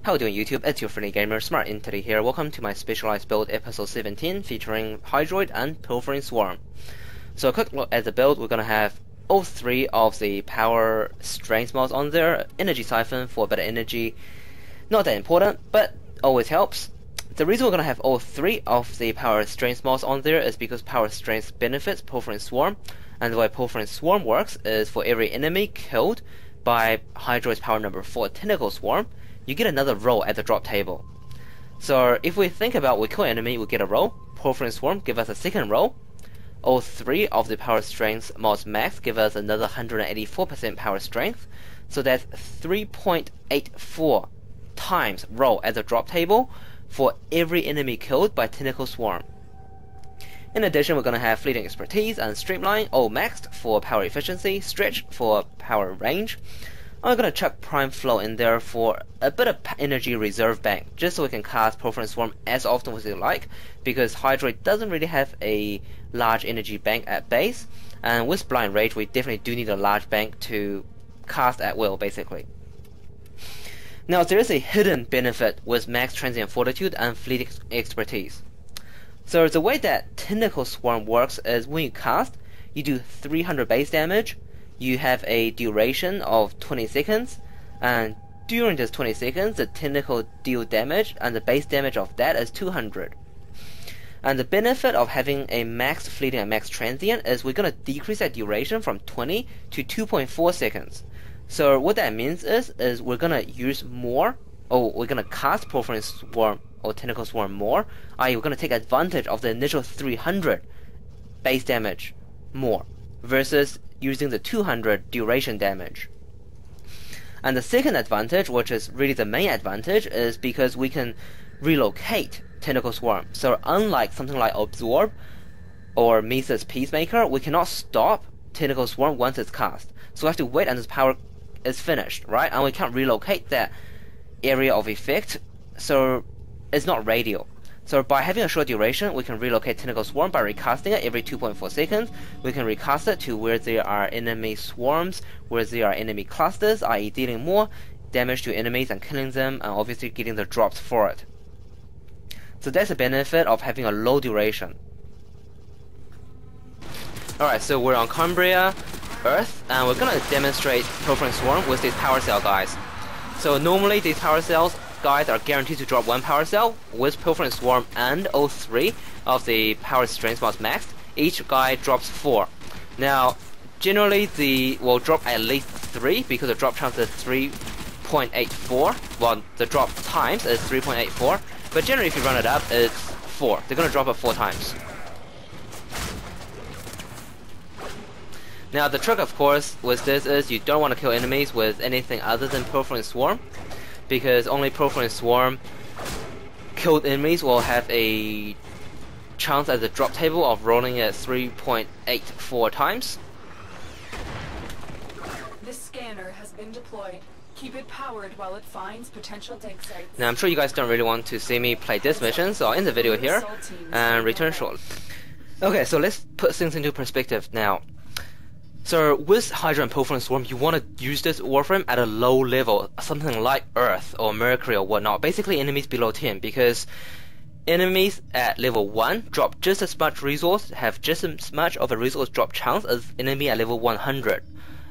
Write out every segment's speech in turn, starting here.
How are you doing, YouTube? It's your friendly gamer, SmartEntity here. Welcome to my Specialized build episode 17 featuring Hydroid and Pilfering Swarm. So a quick look at the build. We're going to have all three of the power strength mods on there. Energy Siphon for better energy. Not that important, but always helps. The reason we're going to have all three of the power strength mods on there is because power strength benefits Pilfering Swarm. And the way Pilfering Swarm works is for every enemy killed by Hydroid's power number 4 Tentacle Swarm, you get another roll at the drop table. So if we think about we kill an enemy, we get a roll. Pilfering Swarm give us a second roll. All three of the power strength mods max give us another 184% power strength. So that's 3.84 times roll at the drop table for every enemy killed by Tentacle Swarm. In addition, we're going to have Fleeting Expertise and Streamline, all maxed for power efficiency, Stretch for power range. I'm going to chuck Prime Flow in there for a bit of energy reserve bank, just so we can cast Pilfering Swarm as often as we like, because Hydroid doesn't really have a large energy bank at base, and with Blind Rage we definitely do need a large bank to cast at will, basically. Now there is a hidden benefit with Max Transient Fortitude and Fleeting Expertise. So the way that Tentacle Swarm works is when you cast, you do 300 base damage. You have a duration of 20 seconds, and during this 20 seconds, the tentacle deal damage, and the base damage of that is 200. And the benefit of having a max fleeting and max transient is we're going to decrease that duration from 20 to 2.4 seconds. So what that means is we're going to use more, or we're going to cast Pilfering Swarm or Tentacle Swarm more, i.e. we're going to take advantage of the initial 300 base damage more, versus using the 200 duration damage. And the second advantage, which is really the main advantage, is because we can relocate Tentacle Swarm. So unlike something like Absorb or Mises Peacemaker, we cannot stop Tentacle Swarm once it's cast. So we have to wait until its power is finished, right? And we can't relocate that area of effect, so it's not radial. So by having a short duration, we can relocate Tentacle Swarm by recasting it every 2.4 seconds. We can recast it to where there are enemy swarms, where there are enemy clusters, i.e. dealing more damage to enemies and killing them, and obviously getting the drops for it. So that's the benefit of having a low duration. Alright, so we're on Cumbria, Earth, and we're going to demonstrate Pilfering Swarm with these power cell guys. So normally these power cells guys are guaranteed to drop one power cell. With Pilfering Swarm and all three of the power strength mods maxed, each guy drops 4. Now generally they will drop at least 3 because the drop chance is 3.84. well, the drop times is 3.84, but generally if you run it up it's 4. They're gonna drop it 4 times. Now the trick of course with this is you don't want to kill enemies with anything other than Pilfering Swarm, because only Pilfering Swarm killed enemies will have a chance at the drop table of rolling at 3.84 times. The scanner has been deployed. Keep it powered while it finds potential dig sites. Now I'm sure you guys don't really want to see me play this mission, so I'll end the video here and return shortly. Okay, so let's put things into perspective now. So with Hydra and Pilfering Swarm, you want to use this Warframe at a low level, something like Earth or Mercury or whatnot, basically enemies below 10, because enemies at level 1 drop just as much resource, have just as much of a resource drop chance as enemy at level 100.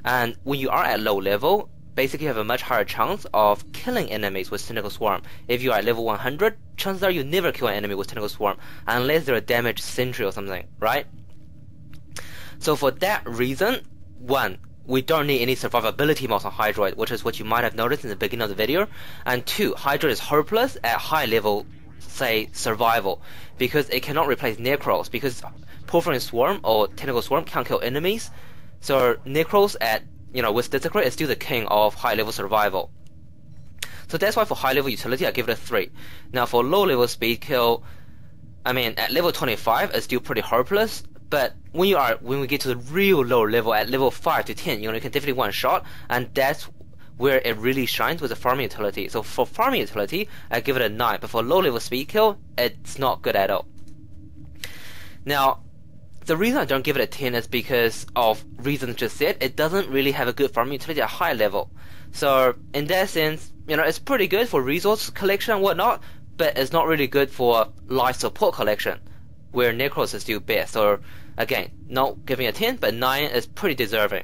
And when you are at low level, basically you have a much higher chance of killing enemies with Tentacle Swarm. If you are at level 100, chances are you never kill an enemy with Tentacle Swarm, unless they're a damaged sentry or something, right? So for that reason, 1, we don't need any survivability mods on Hydroid, which is what you might have noticed in the beginning of the video. And 2, Hydroid is hopeless at high level, say, survival, because it cannot replace Necros, because Pilfering Swarm or Tentacle Swarm can't kill enemies. So Necros at, with Desecrate is still the king of high level survival. So that's why for high level utility I give it a 3. Now for low level speed kill, at level 25 it's still pretty hopeless. But when we get to the real low level, at level 5 to 10, you can definitely one shot, and that's where it really shines with the farming utility. So for farming utility, I give it a 9, but for low level speed kill, it's not good at all. Now, the reason I don't give it a 10 is because of reasons just said. It doesn't really have a good farming utility at high level. So in that sense, it's pretty good for resource collection and whatnot, but it's not really good for life support collection, where Necros is still best. So again, not giving a 10, but 9 is pretty deserving.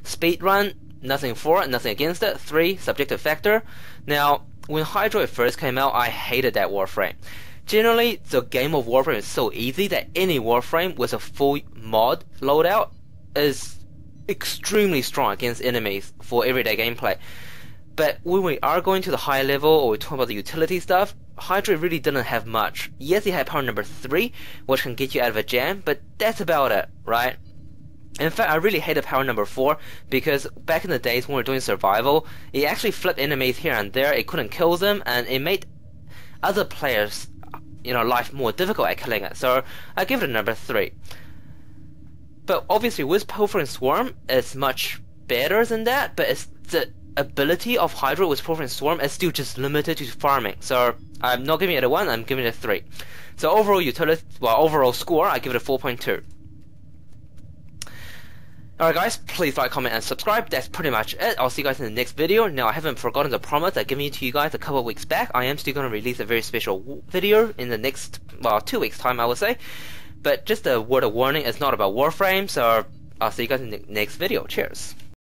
Speedrun, nothing for it, nothing against it. 3, subjective factor. Now, when Hydroid first came out, I hated that Warframe. Generally, the game of Warframe is so easy that any Warframe with a full mod loadout is extremely strong against enemies for everyday gameplay. But when we are going to the high level, or we're talking about the utility stuff, Hydroid really didn't have much. Yes, it had power number 3, which can get you out of a jam, but that's about it, right? In fact, I really hated power number 4, because back in the days when we were doing survival, it actually flipped enemies here and there, it couldn't kill them, and it made other players, life more difficult at killing it. So I give it a number 3. But obviously with Pilfering Swarm, it's much better than that, but it's the ability of Hydroid with Pilfering Swarm is still just limited to farming. So I'm not giving it a 1, I'm giving it a 3. So overall score, I give it a 4.2. Alright guys, please like, comment, and subscribe. That's pretty much it. I'll see you guys in the next video. Now, I haven't forgotten the promise I gave to you guys a couple of weeks back. I am still going to release a very special video in the next, 2 weeks time, I would say. But just a word of warning, it's not about Warframe, so I'll see you guys in the next video. Cheers.